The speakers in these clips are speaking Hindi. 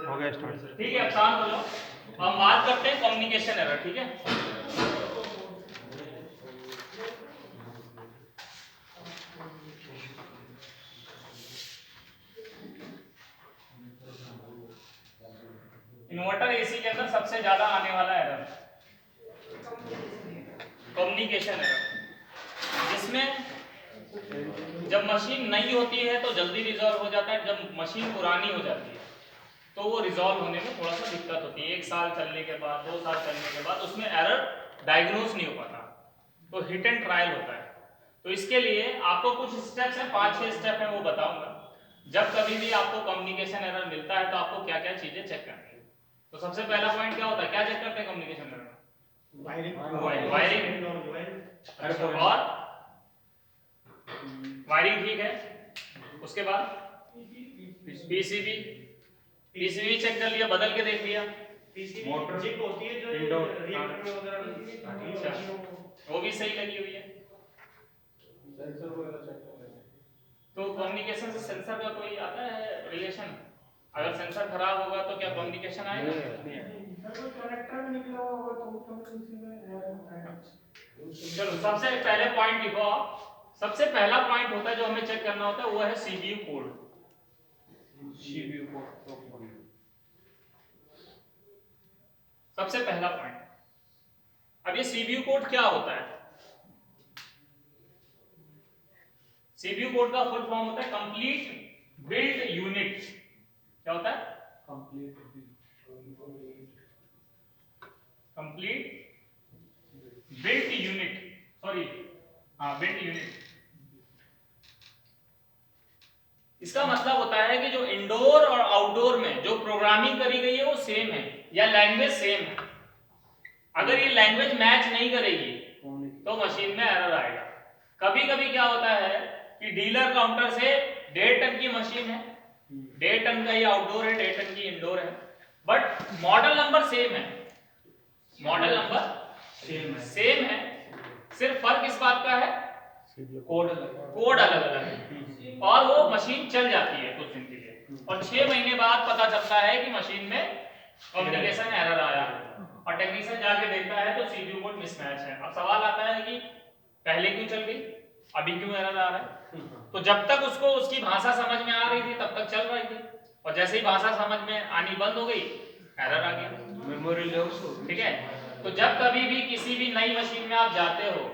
हो गया स्टार्ट। ठीक है, अब शांत हो जाओ। हम बात करते हैं कम्युनिकेशन एरर। ठीक है, इन्वर्टर एसी के अंदर सबसे ज्यादा आने वाला एरर कम्युनिकेशन एरर, जिसमें जब मशीन नई होती है तो जल्दी रिजॉल्व हो जाता है, जब मशीन पुरानी हो जाती है तो वो रिजॉल्व होने में थोड़ा सा दिक्कत होती है। 1 साल चलने के बाद, 2 साल चलने के बाद उसमें एरर डायग्नोस नहीं हो पाता, तो हिट एंड ट्रायल होता है। तो इसके लिए आपको कुछ स्टेप्स हैं, 5-6 स्टेप हैं, वो बताऊंगा। जब कभी भी आपको कम्युनिकेशन एरर मिलता है तो आपको क्या क्या चीजें चेक करनी है। तो सबसे पहला पॉइंट क्या होता है, क्या चेक करते हैं कम्युनिकेशन एरर में? वायरिंग और वायरिंग ठीक है। उसके बाद पीसीबी चेक कर लिया, बदल के देख लिया। मोटर चिप होती है जो रिएक्टर में वगैरह, वो भी सही लगी हुई है। सेंसर वगैरह चेक कर लेंगे। तो कम्युनिकेशन से सेंसर का कोई आता है रिलेशन? अगर सेंसर खराब होगा तो क्या कम्युनिकेशन आएगा? कनेक्टर में निकला होगा तो चलो सबसे पहले पॉइंट लिखो आप। सबसे पहला पॉइंट होता है जो हमें चेक करना होता है, वो है सीपीयू कोड। सीपीयू को सबसे पहला पॉइंट। अब ये सीपीयू कोड क्या होता है? सीपीयू कोड का फुल फॉर्म होता है कंप्लीट बिल्ट यूनिट। क्या होता है? कंप्लीट बिल्ट यूनिट, सॉरी, हाँ, बिल्ट यूनिट। इसका मतलब होता है कि जो इंडोर और आउटडोर में जो प्रोग्रामिंग करी गई है वो सेम है या लैंग्वेज सेम है। अगर ये लैंग्वेज मैच नहीं करेगी तो मशीन में एरर आएगा। कभी कभी क्या होता है कि डीलर काउंटर से 1.5 टन की मशीन है, 1.5 टन का ये आउटडोर है, 1.5 टन की इंडोर है, बट मॉडल नंबर सेम है। मॉडल नंबर सेम है, सिर्फ फर्क इस बात का है कोड अलग अलग है, और वो मशीन चल जाती है कुछ दिन के लिए, और 6 महीने बाद पता चलता है कि मशीन में कम्युनिकेशन एरर आया, और टेक्नीशियन जाके देखता है तो सीपीयू कोड मिसमैच है। अब सवाल आता है कि पहले क्यों चल गई, अभी क्यों एरर आ रहा है? तो जब तक उसको उसकी भाषा समझ में आ रही थी तब तक चल रही थी, और जैसे ही भाषा समझ में आनी बंद हो गई एरर आ गया। Memory loss. ठीक है, तो जब कभी भी किसी भी नई मशीन में आप जाते हो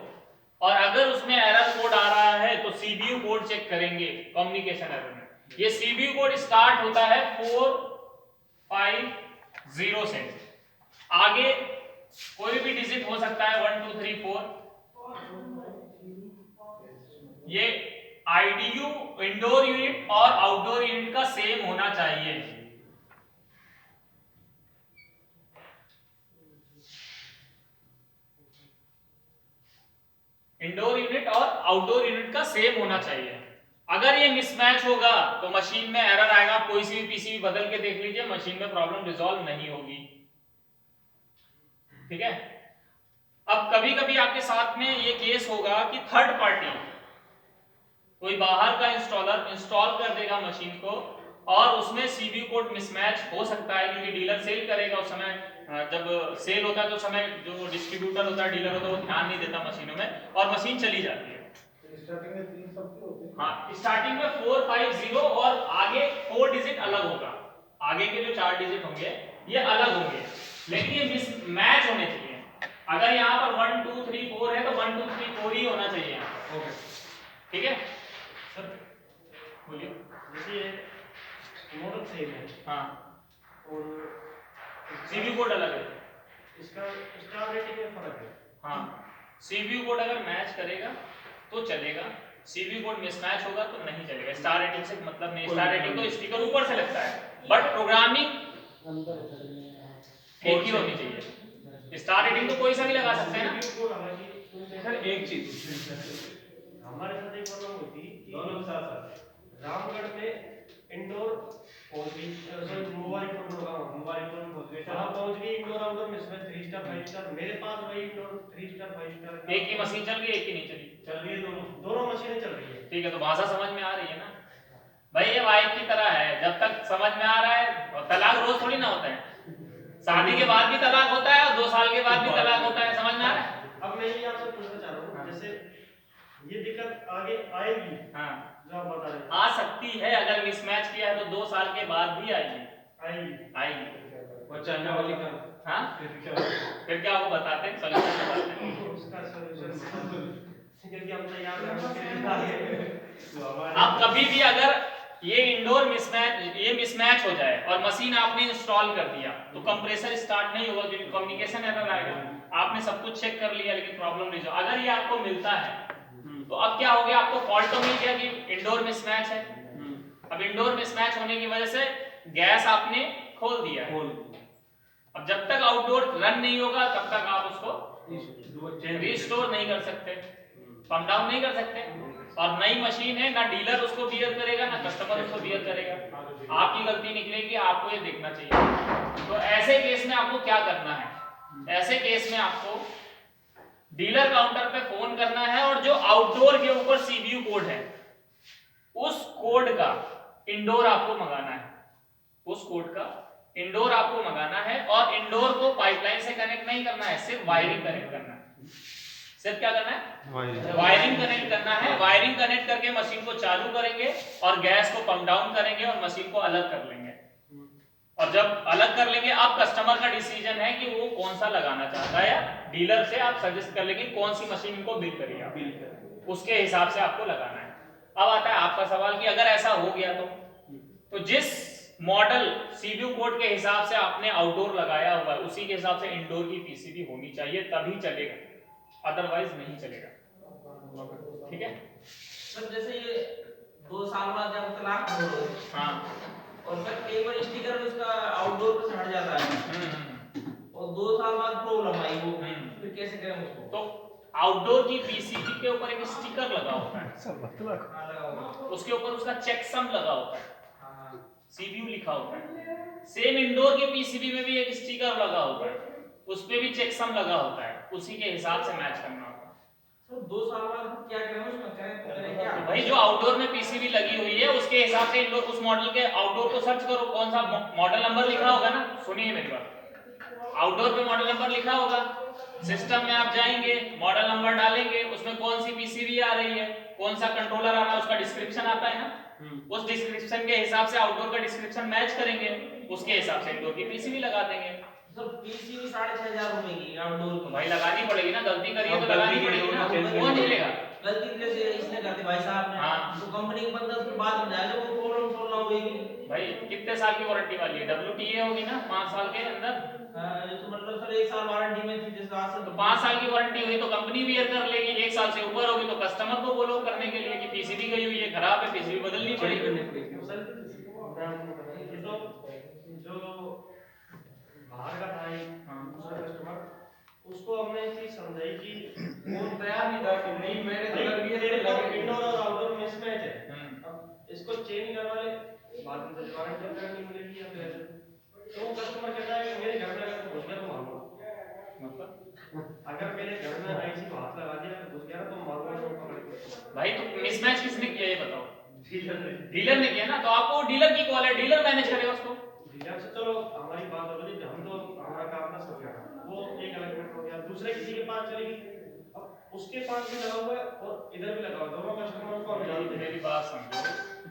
और अगर उसमें एरर कोड आ रहा है तो सीपीयू कोड चेक करेंगे कम्युनिकेशन एरर में। ये सीपीयू कोड स्टार्ट होता है 450 से, आगे कोई भी डिजिट हो सकता है 1 2 3 4। ये आईडीयू इंडोर यूनिट और आउटडोर यूनिट का सेम होना चाहिए। इंडोर यूनिट और आउटडोर यूनिट का सेम होना चाहिए। अगर ये मिसमैच होगा तो मशीन में एरर आएगा। आप कोई सी भी पीसीबी बदल के देख लीजिए, मशीन में प्रॉब्लम रिजॉल्व नहीं होगी। ठीक है, अब कभी कभी आपके साथ में ये केस होगा कि थर्ड पार्टी कोई बाहर का इंस्टॉलर इंस्टॉल कर देगा मशीन को, और उसमें सीपीयू कोड मिसमैच हो सकता है क्योंकि डीलर सेल करेगा उस समय, जब सेल होता है तो समय जो डिस्ट्रीब्यूटर होता है, डीलर होता है, वो ध्यान नहीं देता मशीनों में और मशीन चली जाती है। स्टार्टिंग में 3 सबके होते हैं। हाँ, स्टार्टिंग में 450 और आगे 4 डिजिट अलग होगा। आगे के जो 4 डिजिट होंगे ये अलग होंगे, लेकिन ये मिसमैच होने चाहिए। अगर यहाँ पर 1 2 3 4 है तो 1 2 3 4 ही होना चाहिए यहाँ पर। ओके, ठीक है सर, बोलिए। जैसे मॉडल सेम है हाँ, और सीपीयू कोड अलग है। इसका स्टार रेटिंग में फर्क है। हाँ, सीपीयू कोड अगर मैच करेगा तो चलेगा, सीपीयू कोड मिसमैच होगा तो नहीं चलेगा। स्टार रेटिंग से मतलब नहीं, स्टार रेटिंग तो स्टिकर ऊपर से लगता है, बट प्रोग्रामिंग एक ही होनी चाहिए। स्टार रेटिंग तो कोई सा भी लगा सकते हैं ना। सर एक चीज हमारे साथ एक प्रॉब्लम हुई थी कि दोनों के साथ रामगढ़ में इंडोर पहुंच गई, सॉरी मोबाइल फोन में पहुंच गए, वहां पहुंच गई इंडोर आउटडोर में, इसमें 3 स्टार 5 स्टार, मेरे पास वही इंडोर 3 स्टार 5 स्टार। एक ही मशीन चल रही है, एक ही नहीं चली। चल रही है, दोनों मशीनें चल रही है। ठीक है, तो भाषा समझ में आ रही है ना। भाई ये वाइफ की तरह है, जब तक समझ में आ रहा है, और तलाक रोज थोड़ी ना होता है, शादी के बाद भी तलाक होता है और 2 साल के बाद भी तलाक होता है, समझ में आ रहा है? अब मैं ये आपसे पूछना चाह रहा हूँ, जैसे ये दिक्कत आगे आएगी, हाँ जो आप बता रहे हैं, आ सकती है, अगर मिसमैच किया है तो 2 साल के बाद भी आएगी। बच्चा आने वाली का हाँ फिर क्या वो बताते हैं, सोल्यूशन बताते हैं। उसका सॉल्यूशन क्योंकि हम तैयार हैं। अब कभी भी अगर ये मिसमैच हो जाए और मशीन आपने इंस्टॉल कर दिया तो कंप्रेसर स्टार्ट नहीं होगा, क्योंकि कम्युनिकेशन एरर आएगा। आपने सब कुछ चेक कर लिया लेकिन प्रॉब्लम नहीं, अगर ये आपको मिलता है तो अब क्या हो गया, आपको फॉल्ट तो मिल गया कि इंडोर मिसमैच है। अब इंडोर मिसमैच होने की वजह से गैस आपने खोल दिया है, अब जब तक आउटडोर रन नहीं होगा तब तक आप उसको रिस्टोर नहीं कर सकते, पंप डाउन नहीं कर सकते। और नई मशीन है, ना डीलर उसको बियर करेगा ना कस्टमर उसको बियर करेगा, आपकी गलती निकलेगी, आपको ये देखना चाहिए। तो ऐसे केस में आपको क्या करना है, ऐसे केस में आपको डीलर काउंटर पे फोन करना है और जो आउटडोर के ऊपर सीबीयू कोड है उस कोड का इंडोर आपको मंगाना है, उस कोड का इंडोर आपको मंगाना है। और इंडोर को पाइपलाइन से कनेक्ट नहीं करना है, सिर्फ वायरिंग कनेक्ट करना है। सिर्फ क्या करना है, वायरिंग कनेक्ट करना है। वायरिंग कनेक्ट करके मशीन को चालू करेंगे और गैस को पंप डाउन करेंगे और मशीन को अलग कर लेंगे। और जब अलग कर लेंगे, अब कस्टमर का डिसीजन है कि वो कौन सा लगाना चाहता है, या डीलर से आप सजेस्ट कर लेंगे कौन सी मशीन को बिल करिए आप, उसके हिसाब से आपको लगाना है। अब आता है आपका सवाल कि अगर ऐसा हो गया तो जिस मॉडल सीबीयू कोड के हिसाब से आपने आउटडोर लगाया हुआ है उसी के हिसाब से इंडोर की पीसीबी होनी चाहिए, तभी चलेगा, अदरवाइज नहीं चलेगा। ठीक है सर, जैसे ये 2 साल बाद जब तलाक हो, हाँ, और सर कई बार स्टिकर उसका आउटडोर पे से हट जाता है और 2 साल बाद प्रॉब्लम आई वो, फिर कैसे करें उसको? तो आउटडोर की पीसीबी के ऊपर एक स्टिकर लगा होता है, हाँ, लगा होगा। उसके ऊपर उसका चेकसम लगा होता है, हाँ, सीबीयू लिखा होता है। सेम इंडोर के पीसीबी में भी एक स्टिकर लगा होता है, उस पे भी चेकसम लगा होता है, उसी के हिसाब से मैच करना होता है। तो 2 साल बाद क्या करें उसमें, करें क्या? तो भाई जो आउटडोर में पीसीबी लगी हुई है उसके हिसाब से इंडोर, उस मॉडल के आउटडोर को सर्च करो, कौन सा मॉडल नंबर लिखा होगा ना, सुनिए मेरी बात, आउटडोर पे मॉडल नंबर लिखा होगा, सिस्टम में आप जाएंगे, मॉडल नंबर डालेंगे, उसमें कौन सी पीसीबी आ रही है, कौन सा कंट्रोलर आ रहा है, उसका डिस्क्रिप्शन आता है ना, उस डिस्क्रिप्शन के हिसाब से आउटडोर का डिस्क्रिप्शन मैच करेंगे, उसके हिसाब से इंडोर की पीसीबी लगा देंगे। सर पीसीबी 6,500 रुपए की आउटडोर तो की, भाई लगानी पड़ेगी ना, गलती करी है तो लगानी पड़ेगी ना, कौन झेलेगा? गलती जैसे इसने कर दी भाई साहब ने, हाँ। तो कंपनी के बंदा उसके बाद में जाएगा, वो प्रॉब्लम सॉल्व ना होगी। भाई कितने साल की वारंटी वाली है, WTA होगी ना 5 साल के अंदर, तो मतलब सर 1 साल वारंटी में थी, जैसे आज से तो 5 साल की वारंटी हुई तो कंपनी भी कर लेगी, 1 साल से ऊपर होगी तो कस्टमर को बोलो करने के लिए कि पीसीबी गई हुई है, खराब है, पीसीबी बदलनी पड़ेगी। सर ये तो जो बाहर का था दूसरा कस्टमर, उसको हमने ये चीज समझाई कि वो तैयार नहीं था कि नहीं मैंने तो कर दिया, तेरे को इंडोर और आउटडोर मिसमैच है, हम्म। अब इसको चेंज करवा ले, बाद में तो वारंटी नहीं मिलेगी या फिर तो वो कस्टमर कहता है कि मेरे घर में अगर घुस गया तो मारूंगा, मतलब अगर मेरे घर में ऐसी को हाथ लगा दिया घुस गया तो मारूंगा, तो पकड़ के भाई तो मिसमैच किसने किया ये बताओ? डीलर ने, डीलर ने किया ना, तो आपको डीलर की कॉल है, डीलर मैनेज करेगा उसको। डीलर से चलो हमारी बात हो गई, हम तो हमारा काम था सब करना, वो एक अलग मैटर हो गया, दूसरे किसी के पास चलेगी, अब उसके पास भी लगा हुआ है और इधर भी लगा हुआ है, दोनों कस्टमर को हम जानते हैं। मेरी बात समझो,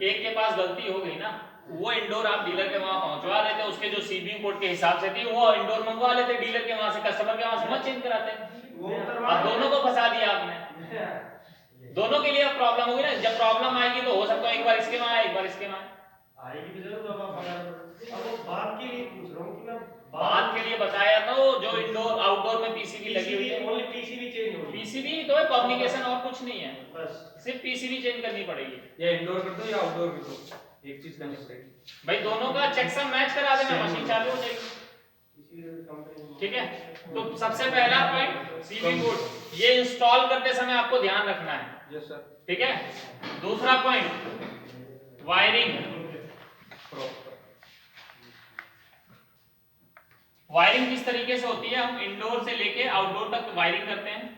एक के पास गलती हो गई ना, वो इंडोर आप डीलर के वहां पहुंचवा देते, उसके जो सीबीयू कोड के हिसाब से थी वो इंडोर मंगवा लेते डीलर के वहां से, कस्टमर के वहां से मत चेंज कराते, वो अब दोनों को फंसा दिया आपने, दोनों के लिए अब प्रॉब्लम होगी ना। जब प्रॉब्लम आएगी तो हो सकता है एक बार इसके वहां एक बार इसके वहां आएगी भी जरूर, अब आप अब वो बात के लिए पूछ रहा हूँ कि मैं बात के लिए बताया तो जो इंडोर आउटडोर में पीसीबी लगी हुई है, ओनली पीसीबी चेंज होगी, पीसीबी तो है, कम्युनिकेशन और कुछ नहीं है, बस सिर्फ पीसीबी चेंज करनी पड़ेगी। या इंडोर कर दो या आउटडोर कर दो, एक चीज करनी पड़ेगी भाई दोनों का चेकसम मैच करा देना, मशीन चालू हो जाएगी। इसी कंपनी, ठीक है, तो सबसे पहला पॉइंट सीबी कोड ये इंस्टॉल करते समय आपको ध्यान रखना है। Yes sir. ठीक है, दूसरा पॉइंट वायरिंग, वायरिंग किस तरीके से होती है, हम इंडोर से लेके आउटडोर तक वायरिंग करते हैं।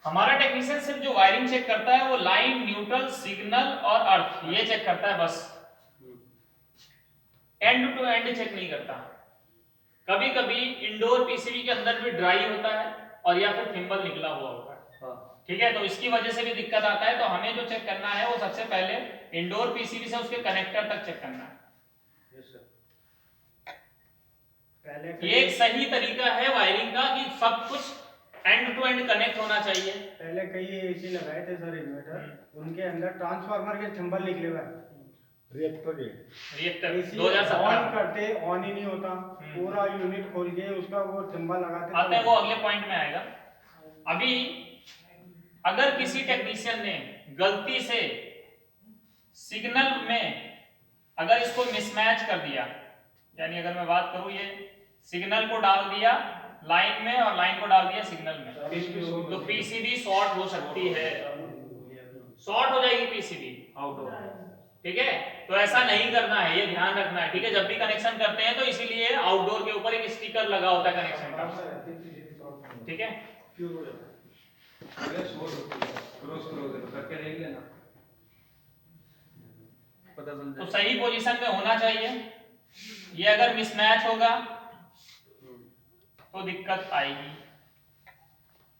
हमारा टेक्नीशियन सिर्फ जो वायरिंग चेक करता है वो लाइन, न्यूट्रल, सिग्नल और अर्थ ये चेक करता है बस, एंड टू एंड चेक नहीं करता। कभी कभी इंडोर पीसीबी के अंदर भी ड्राई होता है और या फिर थिम्बल निकला हुआ होता है, ठीक है, तो इसकी वजह से भी दिक्कत आता है। तो हमें जो चेक करना है वो सबसे पहले इंडोर पीसीबी से उसके कनेक्टर तक चेक करना है। ये एक सही तरीका है वायरिंग का कि सब कुछ एंड टू एंड कनेक्ट होना चाहिए। पहले कई एसी लगाए थे सर इन्वर्टर, उनके अंदर ट्रांसफार्मर के सिंबल निकले हुए हैं, रिएक्टर एसी 2017 ऑन करते ऑन ही नहीं होता, पूरा यूनिट खोल के उसका वो सिंबल लगाते आते हैं, वो अगले पॉइंट में आएगा। अभी अगर किसी टेक्नीशियन ने गलती से सिग्नल में अगर इसको मिसमैच कर दिया, यानी अगर मैं बात करूं ये सिग्नल को डाल दिया लाइन में और लाइन को डाल दिया सिग्नल में, तो पीसीबी शॉर्ट हो सकती है, शॉर्ट हो जाएगी पीसीबी आउटडोर, ठीक है। तो ऐसा नहीं करना है, ये ध्यान रखना है, ठीक है। जब भी कनेक्शन करते हैं तो इसीलिए आउटडोर के ऊपर एक स्टिकर लगा होता है कनेक्शन का, ठीक है। करके देख लेना, पता चल तो जाए। सही पोजीशन में होना चाहिए, ये अगर मिसमैच होगा तो दिक्कत आएगी।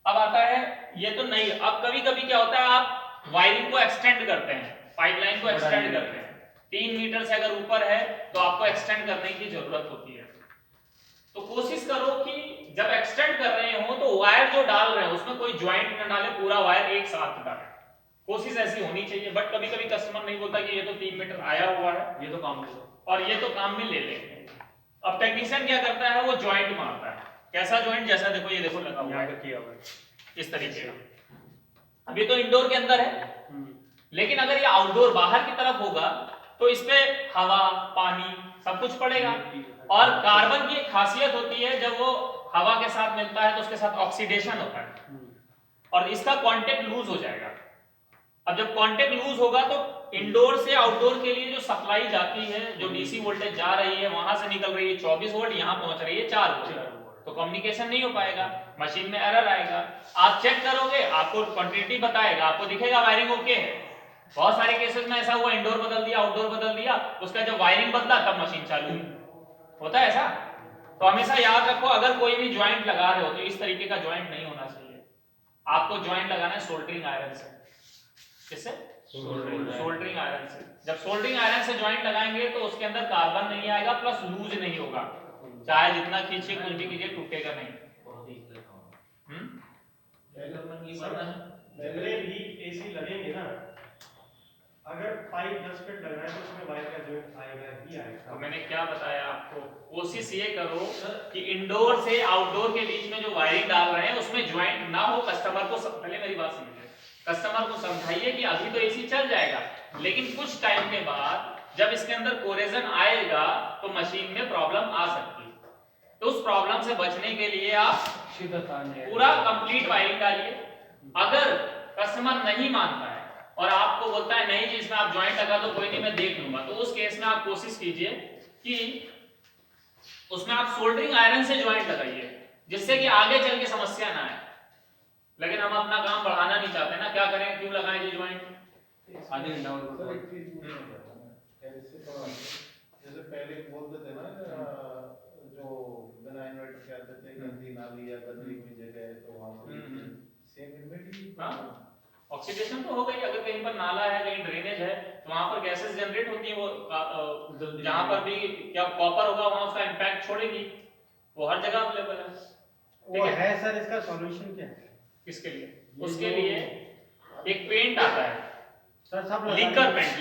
अब आता है ये तो नहीं, अब कभी कभी क्या होता है आप वायरिंग को एक्सटेंड करते हैं, पाइपलाइन को एक्सटेंड करते हैं, 3 मीटर से अगर ऊपर है तो आपको एक्सटेंड करने की जरूरत होती है। तो कोशिश करो कि जब एक्सटेंड कर रहे हो तो वायर जो डाल रहे हो उसमें कोई ज्वाइंट न डाले, पूरा वायर एक साथ डालें, कोशिश ऐसी होनी चाहिए। बट कभी कभी कस्टमर नहीं बोलता कि ये तो 3 मीटर आया हुआ है, ये तो काम करो और ये तो काम में ले लेंगे। अब टेक्नीशियन क्या करता है, वो ज्वाइंट मारता है। कैसा ज्वाइंट, जैसा देखो ये देखो लगा हुआ यहाँ है पे किया हुआ है इस तरीके का। अभी तो इंडोर के अंदर है, लेकिन अगर ये आउटडोर बाहर की तरफ होगा तो इस पे हवा पानी सब कुछ पड़ेगा। और कार्बन की एक खासियत होती है, जब वो हवा के साथ मिलता है तो उसके साथ ऑक्सीडेशन होता है और इसका कांटेक्ट लूज हो जाएगा। अब जब कांटेक्ट लूज होगा तो इंडोर से आउटडोर के लिए जो सप्लाई जाती है, जो डीसी वोल्टेज जा रही है, वहां से निकल रही है 24 वोल्ट, यहां पहुंच रही है 4 वोल्ट, तो कम्युनिकेशन नहीं हो पाएगा, मशीन में एरर आएगा। आप चेक करोगे, आपको क्वांटिटी बताएगा, आपको दिखेगा वायरिंग ओके है। बहुत सारे केसेस में ऐसा हुआ, इंडोर बदल दिया आउटडोर बदल दिया, उसका जब वायरिंग बदला तब मशीन चालू हुई, होता है ऐसा। तो हमेशा याद रखो, अगर कोई भी ज्वाइंट लगा रहे हो तो इस तरीके का ज्वाइंट नहीं होना चाहिए। आपको ज्वाइंट लगाना है सोल्डरिंग आयरन से। किससे? सोल्डरिंग आयरन से। जब सोल्डरिंग आयरन से ज्वाइंट लगाएंगे तो उसके अंदर कार्बन नहीं आएगा, प्लस लूज नहीं होगा, चाहे जितना खींचिए कुछ भी कीजिए टूटेगा नहीं। जितने भी एसी लगेंगे ना, अगर पाइप 10 फीट लग रहा है तो उसमें वायर का जॉइंट आएगा ही आएगा। तो मैंने क्या बताया आपको, कोशिश ये करो कि इंडोर से आउटडोर के बीच में जो वायरिंग डाल रहे हैं उसमें ज्वाइंट ना हो। कस्टमर को पहले मेरी बात समझिए, कस्टमर को समझाइए कि अभी तो एसी चल जाएगा, लेकिन कुछ टाइम के बाद जब इसके अंदर कोरेजन आएगा तो मशीन में प्रॉब्लम आ सकती है। तो उस प्रॉब्लम से बचने के लिए आप पूरा कंप्लीट वायरिंग डालिए। अगर कस्टमर नहीं मानता है और आपको बोलता है नहीं जी इसमें आप ज्वाइंट लगा दो, कोई नहीं मैं देख लूंगा, तो उस केस में आप कोशिश कीजिए कि उसमें आप सोल्डरिंग आयरन से ज्वाइंट लगाइए, जिससे कि आगे चल के समस्या ना आए। लेकिन हम अपना काम बढ़ाना नहीं चाहते ना, क्या करें, क्यों लगाएं जी ज्वाइंट। आधे घंटा और जैसे पहले बोलते थे ना, जो बिना इन्वर्टर के आते थे, गंदी नाली या गंदी हुई जगह, तो वहां सेम इन्वर्टर। हाँ, ऑक्सीडेशन तो हो गई। अगर कहीं पर नाला है, कहीं ड्रेनेज है, तो वहां पर गैसेस जनरेट होती है, वो जहां पर भी क्या कॉपर होगा वहां उसका इंपैक्ट छोड़ेगी, वो हर जगह अवेलेबल है। वो है सर, इसका सॉल्यूशन क्या है? किसके लिए? उसके लिए एक पेंट आता है सर सब लिकर पेंट।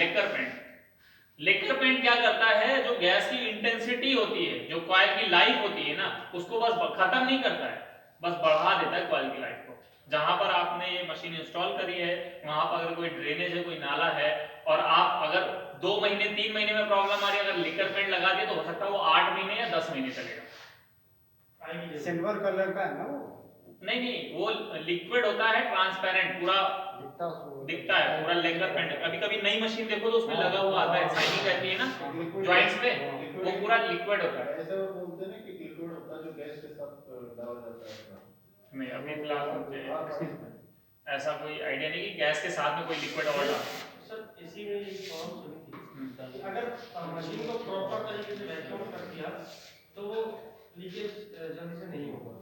लिकर पेंट क्या करता है, जो गैस की इंटेंसिटी होती है, जो कॉइल की लाइफ होती है ना, उसको बस खत्म नहीं करता है, बस बढ़ा देता है कॉइल की लाइफ को। जहां पर आपने ये मशीन इंस्टॉल करी है वहां पर अगर कोई ड्रेनेज है, कोई नाला है, और आप अगर 2 महीने 3 महीने में प्रॉब्लम आ रही है, अगर लिकर पेंट लगा दिए तो हो सकता है वो 8 महीने या 10 महीने चलेगा। सिल्वर कलर का है ना वो? नहीं, वो लिक्विड होता है, ट्रांसपेरेंट, पूरा दिखता है, पूरा लेकर पेंट। कभी कभी नई मशीन देखो तो उसमें लगा हुआ आता है, शाइनिंग रहती है ना जॉइंट्स पे, वो पूरा लिक्विड होता है। ऐसे वो बोलते हैं ना कि लिक्विड होता है जो गैस के साथ डाला जाता है। नहीं, अभी फिलहाल ऐसा कोई आइडिया नहीं कि गैस के साथ में कोई लिक्विड और डाल। सर इसी में एक प्रॉब्लम सुनी थी, अगर मशीन को प्रॉपर तरीके से वैक्यूम कर दिया तो वो लीकेज जल्दी से नहीं होगा।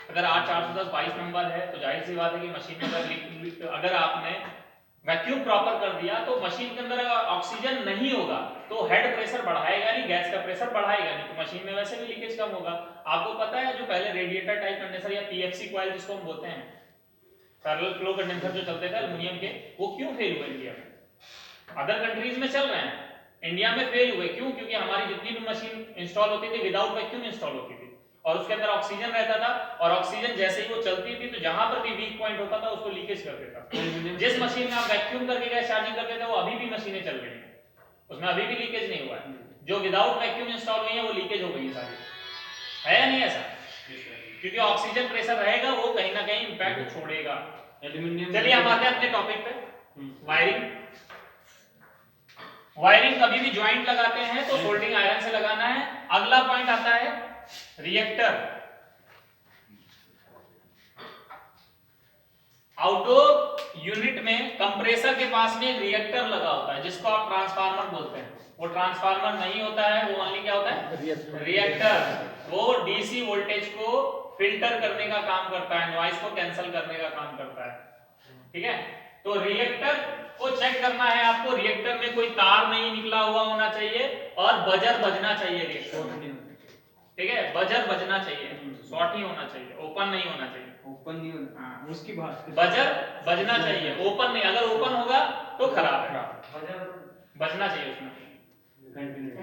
अगर 8410 नंबर है तो जाहिर सी बात है कि मशीन में अगर आपने वैक्यूम प्रॉपर कर दिया तो मशीन के अंदर ऑक्सीजन नहीं होगा तो हेड प्रेशर बढ़ाएगा नहीं, गैस का प्रेशर बढ़ाएगा नहीं, तो मशीन में वैसे भी लीकेज कम होगा। आपको पता है जो पहले रेडिएटर टाइप कंडेंसर या पीएफसी कॉइल जिसको हम बोलते हैं, पैरेलल फ्लो कंडेंसर जो चलते थे एल्युमिनियम के, वो क्यों फेल हुए इंडिया में? अदर कंट्रीज में चल रहे हैं, इंडिया में फेल हुए क्यों? क्योंकि हमारी जितनी भी मशीन इंस्टॉल होती थी विदाउट वैक्यूम इंस्टॉल होती थी और उसके अंदर ऑक्सीजन रहता था और ऑक्सीजन जैसे ही वो चलती थी तो जहां पर भी वीक पॉइंट होता था उसको लीकेज कर देता था। जिस मशीन में आप वैक्यूम करके गैस चार्जिंग करते थे वो अभी भी मशीनें चल रही हैं, उसमें अभी भी लीकेज नहीं हुआ है। जो विदाउट वैक्यूम इंस्टॉल हुई है वो लीकेज हो गई है सारी, है या नहीं ऐसा? क्योंकि ऑक्सीजन प्रेशर रहेगा वो कहीं ना कहीं इंपैक्ट छोड़ेगा। चलिए हम आते हैं अपने टॉपिक पे, वायरिंग। वायरिंग कभी भी ज्वाइंट लगाते हैं तो सोल्डिंग आयरन से लगाना है। अगला पॉइंट आता है रिएक्टर। आउटडोर यूनिट में कंप्रेसर के पास में रिएक्टर लगा होता है जिसको आप ट्रांसफार्मर बोलते हैं। वो ट्रांसफार्मर नहीं होता है, वो ओनली क्या होता है? रिएक्टर। वो डीसी वोल्टेज को फिल्टर करने का काम करता है, नॉइस को कैंसिल करने का काम करता है। ठीक है, तो रिएक्टर को चेक करना है आपको। रिएक्टर में कोई तार नहीं निकला हुआ होना चाहिए और बजर बजना चाहिए रिएक्टर में। ठीक है, बजर बजना चाहिए, शॉर्ट ही होना चाहिए, ओपन नहीं होना चाहिए। ओपन नहीं होना, हाँ, उसकी बात बजर बजना चाहिए, ओपन नहीं। अगर ओपन होगा तो खराब है, बजर बजना चाहिए उसमें।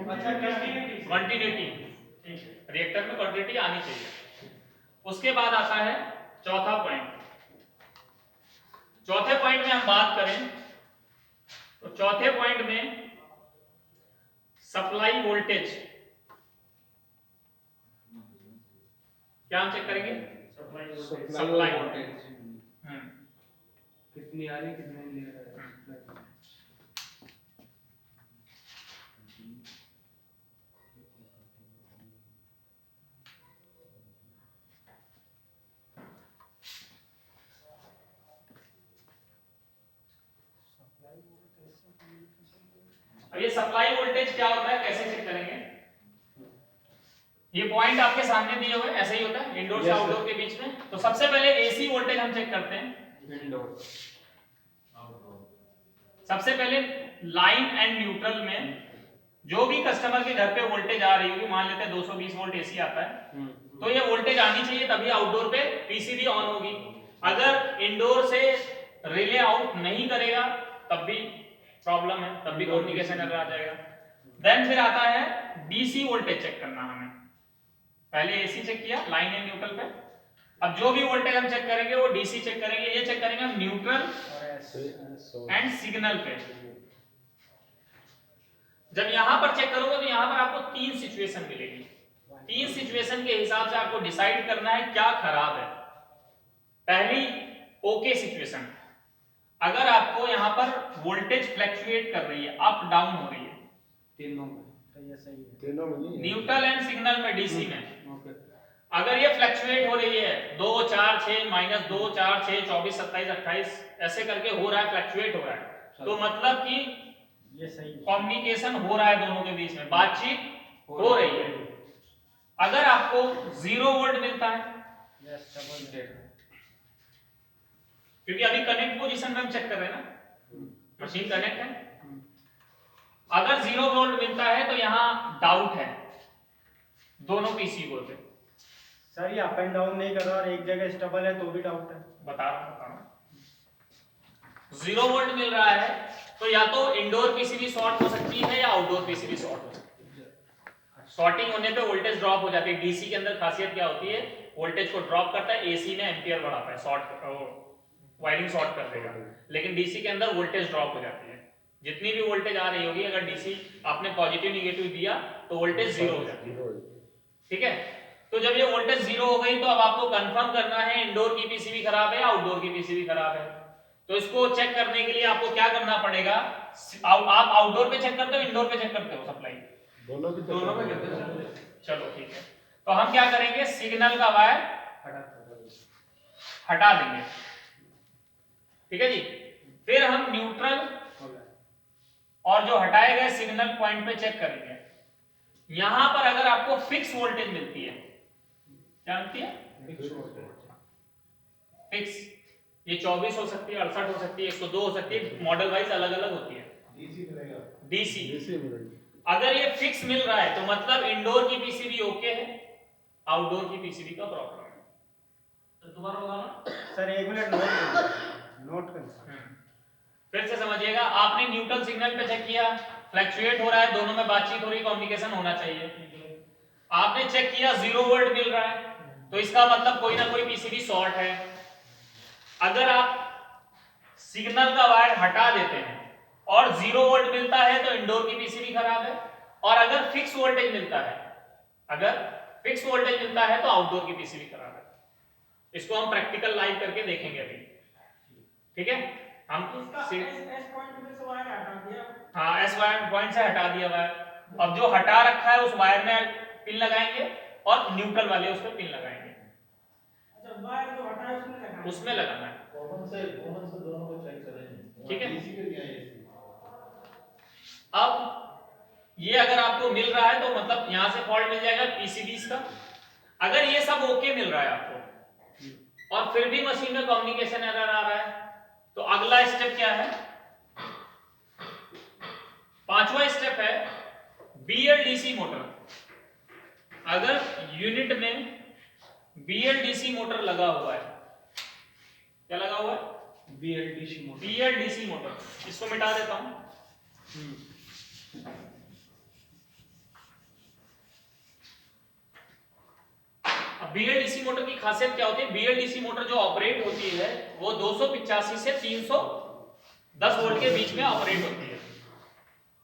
अच्छा कंटिन्यूटी कंटिन्यूटी, रिएक्टर में कंटिन्यूटी आनी चाहिए। उसके बाद आता है चौथा पॉइंट। चौथे पॉइंट में हम बात करें तो चौथे पॉइंट में सप्लाई वोल्टेज क्या हम चेक करेंगे? सप्लाई वोल्टेज कितनी आ रही कितनी नहीं आ रही। अब ये सप्लाई वोल्टेज क्या होता है, कैसे चेक करेंगे? ये पॉइंट आपके सामने दिए हुए ऐसे ही होता है इंडोर से आउटडोर के बीच में। तो सबसे पहले एसी वोल्टेज हम चेक करते हैं। इंडोर सबसे पहले लाइन एंड न्यूट्रल में जो भी कस्टमर के घर पे वोल्टेज आ रही होगी, मान लेते हैं 220 वोल्ट एसी आता है, तो ये वोल्टेज आनी चाहिए तभी आउटडोर पे पीसीबी ऑन होगी। अगर इंडोर से रिले आउट नहीं करेगा तब भी प्रॉब्लम है, तब भी कम्युनिकेशन एरर आ जाएगा। देन फिर आता है डीसी वोल्टेज चेक करना हमें। पहले एसी चेक किया लाइन एंड न्यूट्रल पे, अब जो भी वोल्टेज हम चेक करेंगे वो डीसी चेक करेंगे। ये चेक करेंगे हम न्यूट्रल एंड सिग्नल पे। जब यहां पर चेक करोगे तो यहां पर आपको 3 सिचुएशन मिलेगी। 3 सिचुएशन के हिसाब से आपको डिसाइड करना है क्या खराब है। पहली ओके सिचुएशन, अगर आपको यहां पर वोल्टेज फ्लक्चुएट कर रही है, अप डाउन हो रही है, तीनों में तीनों में नहीं न्यूट्रल एंड सिग्नल में, डीसी में ओके। अगर ये फ्लक्चुएट हो रही है 2 4 6 -2 4 6 24 27 28 ऐसे करके हो रहा है, फ्लक्चुएट हो रहा है, तो मतलब कि ये सही है। कम्युनिकेशन हो रहा है, दोनों के बीच में बातचीत हो रही है। अगर आपको 0 वोल्ट मिलता है, यस डबल डेट। क्योंकि अभी कनेक्ट पोजीशन में हम चेक कर रहे हैं ना, मशीन कनेक्ट है, अगर 0 वोल्ट मिलता है तो यहां डाउट है दोनों पीसीबी पे। सर ये अप एंड डाउन नहीं कर रहा और एक जगह स्टेबल है तो भी डाउट है। बता रहा हूं 0 वोल्ट मिल रहा है तो या तो इंडोर पीसीबी शॉर्ट हो सकती है या आउटडोर पीसीबी शॉर्ट हो सकती है। शॉर्टिंग होने पे वोल्टेज ड्रॉप हो जाती है। डीसी के अंदर खासियत क्या होती है, वोल्टेज को ड्रॉप करता है, एसी में एंपियर बढ़ाता है, शॉर्ट वायरिंग शॉर्ट कर देगा। लेकिन डीसी के अंदर वोल्टेज ड्रॉप हो जाती है, जितनी भी वोल्टेज आ रही होगी अगर डीसी आपने पॉजिटिव निगेटिव दिया तो वोल्टेज 0 हो जाती है। ठीक है, तो जब ये वोल्टेज 0 हो गई तो अब आपको कंफर्म करना है इंडोर की पीसीबी खराब है या आउटडोर की पीसीबी खराब है। तो इसको चेक करने के लिए आपको क्या करना पड़ेगा, आप आउटडोर पे चेक करते हो इंडोर पे चेक करते हो सप्लाई? दोनों में करते हैं। चलो ठीक है, तो हम क्या करेंगे, सिग्नल का वायर हटा देंगे। ठीक है जी। फिर हम न्यूट्रल और जो हटाए गए सिग्नल पॉइंट पे चेक करेंगे। यहां पर अगर आपको फिक्स वोल्टेज मिलती है, क्या मिलती है? फिक्स, ये 24 हो सकती है, 68 हो सकती है, 102 हो सकती है, मॉडल वाइज अलग अलग होती है। डीसी मिलेगा, डीसी अगर ये फिक्स मिल रहा है तो मतलब इंडोर की पीसीबी ओके है, आउटडोर की पीसीबी का प्रॉब्लम है। तो दोबारा होगा ना सर, एक मिनट नोट कर। फिर से समझिएगा, आपने न्यूट्रल सिग्नल पे चेक किया, फ्लक्चुएट हो रहा है, दोनों में बातचीत हो रही, कम्युनिकेशन होना चाहिए। आपने चेक किया 0 वोल्ट मिल रहा है, तो इसका मतलब कोई ना कोई पीसीबी शॉर्ट है। अगर आप सिग्नल का वायर हटा देते हैं और 0 वोल्ट मिलता है तो इंडोर की पीसीबी खराब है, और अगर फिक्स वोल्टेज मिलता है, तो आउटडोर की पीसीबी खराब है। इसको हम प्रैक्टिकल लाइव करके देखेंगे अभी, ठीक है। हम एस पॉइंट में से वायर हटा दिया, हाँ, एस वायर पॉइंट से हटा दिया वायर। अब जो हटा रखा है उस वायर में पिन लगाएंगे और न्यूट्रल वाले उस पर पिन लगाएंगे। अच्छा, वायर जो हटा है उसमें लगाना है, कॉमन से दोनों को चेक करेंगे, ठीक है। डीसी पे क्या है एसी। अब ये अगर आपको मिल रहा है तो मतलब यहां से फॉल्ट मिल जाएगा पीसीबीज का। अगर ये सब ओके मिल रहा है आपको और फिर भी मशीन में कम्युनिकेशन एरर आ रहा है, तो अगला स्टेप क्या है? 5वां स्टेप है बीएलडीसी मोटर। अगर यूनिट में बीएलडीसी मोटर लगा हुआ है, क्या लगा हुआ है? BLDC motor. इसको मिटा देता हूं। अब बीएलडीसी मोटर की खासियत क्या होती है? बीएलडीसी मोटर जो ऑपरेट होती है वो 285 से 310 वोल्ट के बीच में ऑपरेट होती है।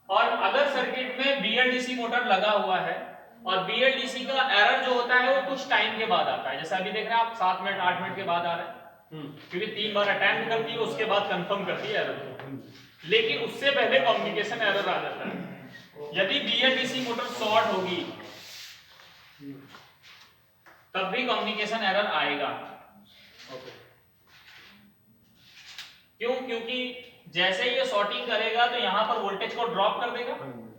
और अगर सर्किट में बीएलडीसी मोटर लगा हुआ है और बीएलडीसी का एरर जो होता है वो कुछ टाइम के बाद आता है, जैसे अभी देख रहे हैं आप 7 मिनट 8 मिनट के बाद आ रहा है, क्योंकि 3 बार अटेम्प्ट करती है उसके बाद कंफर्म करती है एरर को। लेकिन उससे पहले कम्युनिकेशन एरर आ जाता है। यदि बीएलडीसी मोटर शॉर्ट होगी तब भी कम्युनिकेशन एरर आएगा। क्यों? क्योंकि जैसे ही ये शॉर्टिंग करेगा तो यहां पर वोल्टेज को ड्रॉप कर देगा,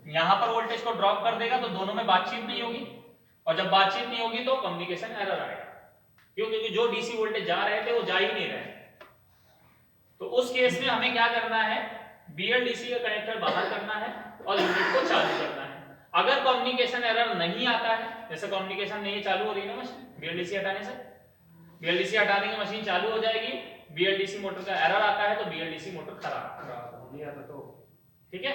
यहां पर वोल्टेज को ड्रॉप कर देगा, तो दोनों में बातचीत नहीं होगी, और जब बातचीत नहीं होगी तो कम्युनिकेशन एरर आएगा। क्यों? क्योंकि जो डीसी वोल्टेज जा रहे थे वो जा ही नहीं रहे। तो उस केस में हमें क्या करना है? बीएलडीसी का कनेक्टर बाहर करना है और यूनिट को चालू करना है। अगर कम्युनिकेशन एरर नहीं आता है, जैसे कम्युनिकेशन नहीं चालू हो रही है ना मशीन, बीएलडीसी हटाने से, बीएलडीसी हटा देंगे मशीन चालू हो जाएगी। बीएलडीसी मोटर का एरर आता है तो बीएलडीसी मोटर खराब नहीं आता, तो ठीक है।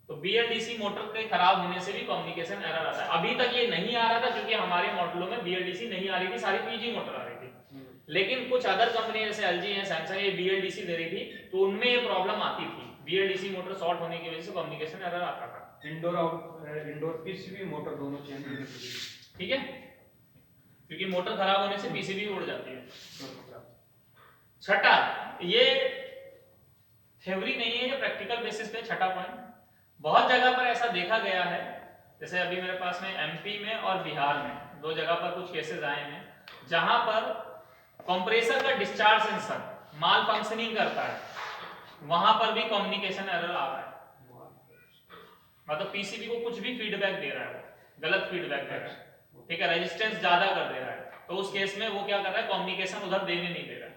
तो बीएलडीसी मोटर के खराब होने से भी कम्युनिकेशन एरर आता है। अभी तक ये नहीं आ रहा था क्योंकि हमारे मॉडलों में बीएलडीसी नहीं आ रही थी, सारी पीजी मोटर आ रही थी। लेकिन कुछ अदर कंपनी जैसे एलजी है, सैमसंग, ये बीएलडीसी दे रही थी, तो उनमें ये प्रॉब्लम आती थी, बीएलडीसी मोटर शॉर्ट होने की वजह से कम्युनिकेशन एरर आता था। इंडोर पीसीबी मोटर दोनों चेंज करनी पड़ेगी, ठीक है, क्योंकि मोटर खराब होने से पीसीबी उड़ जाती है। छठा, ये थ्योरी नहीं है, ये प्रैक्टिकल बेसिस पे छठा पॉइंट। बहुत जगह पर ऐसा देखा गया है, जैसे अभी मेरे पास में एमपी में और बिहार में 2 जगह पर कुछ केसेस आए हैं जहां पर कंप्रेसर का डिस्चार्ज सेंसर माल फंक्शनिंग करता है, वहां पर भी कम्युनिकेशन एरर आ रहा है। मतलब पीसीबी को कुछ भी फीडबैक दे रहा है, गलत फीडबैक दे रहा है, ठीक है, रेजिस्टेंस ज्यादा कर दे रहा है, तो उस केस में वो क्या कर रहा है? कम्युनिकेशन उधर देने नहीं दे रहा है,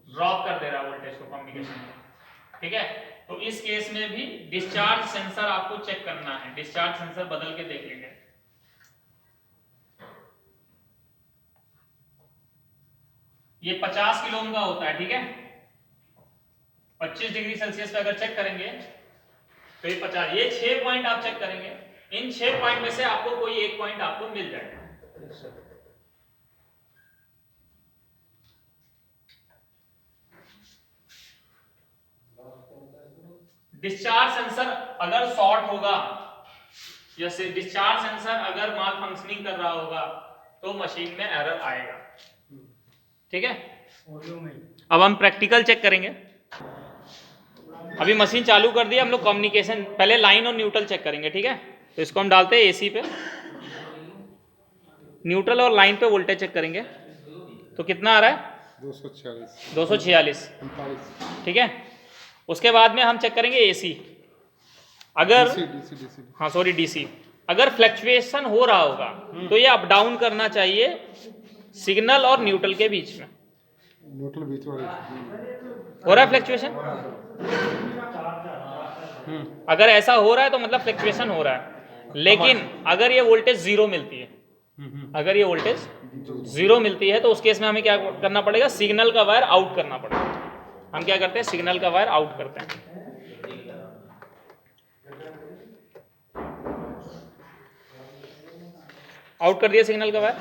ड्रॉप कर दे रहा है वोल्टेज को कम्युनिकेशन में, ठीक है। तो इस केस में भी डिस्चार्ज सेंसर आपको चेक करना है, डिस्चार्ज सेंसर बदल के देख लेंगे। ये 50 किलो ओम का होता है, ठीक है। 25 डिग्री सेल्सियस पे अगर चेक करेंगे तो ये 50, ये 6 पॉइंट आप चेक करेंगे, इन 6 पॉइंट में से आपको कोई एक पॉइंट आपको मिल जाएगा। डिस्चार्ज सेंसर अगर शॉर्ट होगा या डिस्चार्ज सेंसर अगर माल फंक्शनिंग कर रहा होगा तो मशीन में एरर आएगा, ठीक है। अब हम प्रैक्टिकल चेक करेंगे। अभी मशीन चालू कर दी, हम लोग कम्युनिकेशन पहले लाइन और न्यूट्रल चेक करेंगे, ठीक है। तो इसको हम डालते हैं एसी पे, न्यूट्रल और लाइन पे वोल्टेज चेक करेंगे। तो कितना आ रहा है? 246 ठीक है। उसके बाद में हम चेक करेंगे एसी। अगर हाँ सॉरी डीसी, अगर फ्लक्चुएशन हो रहा होगा तो ये अप डाउन करना चाहिए सिग्नल और न्यूट्रल के बीच में। हो रहा है फ्लक्चुएशन? अगर ऐसा हो रहा है तो मतलब फ्लक्चुएशन हो रहा है। लेकिन अगर ये वोल्टेज जीरो मिलती है, अगर ये वोल्टेज जीरो मिलती है तो उस केस में हमें क्या करना पड़ेगा? सिग्नल का वायर आउट करना पड़ेगा। हम क्या करते हैं? सिग्नल का वायर आउट करते हैं। आउट कर दिया सिग्नल का वायर।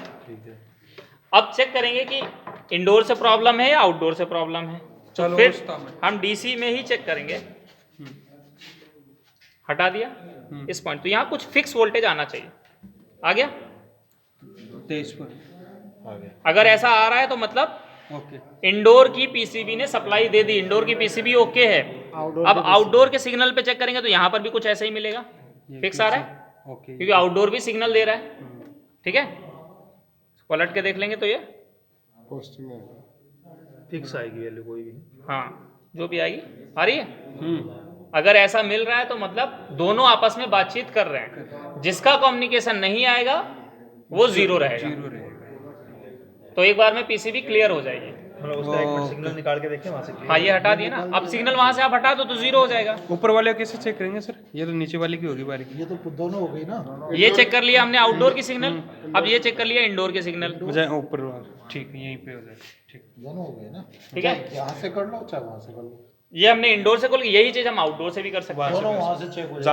अब चेक करेंगे कि इंडोर से प्रॉब्लम है या आउटडोर से प्रॉब्लम है। तो फिर हम डीसी में ही चेक करेंगे। हटा दिया इस पॉइंट, तो यहाँ कुछ फिक्स वोल्टेज आना चाहिए। आ गया? 23 पर अगर ऐसा आ रहा है तो मतलब ओके, इंडोर की पीसीबी ने सप्लाई दे दी, इंडोर की पीसीबी ओके है। अब आउटडोर के सिग्नल पे चेक करेंगे तो यहाँ पर भी कुछ ऐसा ही मिलेगा, फिक्स आ रहा है ओके, क्योंकि आउटडोर भी सिग्नल दे रहा है। ठीक है, पलट के देख लेंगे तो ये फिक्स आएगी वैल्यू कोई भी। हाँ जो भी आएगी आ रही है। अगर ऐसा मिल रहा है तो मतलब दोनों आपस में बातचीत कर रहे हैं। जिसका कम्युनिकेशन नहीं आएगा वो जीरो रहेगा। तो एक बार में पीसीबी क्लियर हो जाएगी। उसका एक मिनट सिग्नल निकाल के देखें वहां से। हाँ ये हटा दिया ना, अब सिग्नल वहां से आप हटा दो तो जीरो हो जाएगा। ऊपर वाले कैसे चेक करेंगे सर? ये तो नीचे वाले की होगी बारीकी। ये तो दोनों हो गई ना। ये चेक कर लिया हमने आउटडोर की सिग्नल, अब ये चेक कर लिया इंडोर के सिग्नल। बजाय ऊपर वाला, ठीक यहीं पे हो जाएगा। ठीक, दोनों हो गए ना। ठीक है, यहाँ से कर लो चाहे वहाँ से कर लो। ये हमने इंडोर से खोल, यही चीज हम आउटडोर से भी कर सकते हैं। दोनों वहाँ से चेक हो जाए।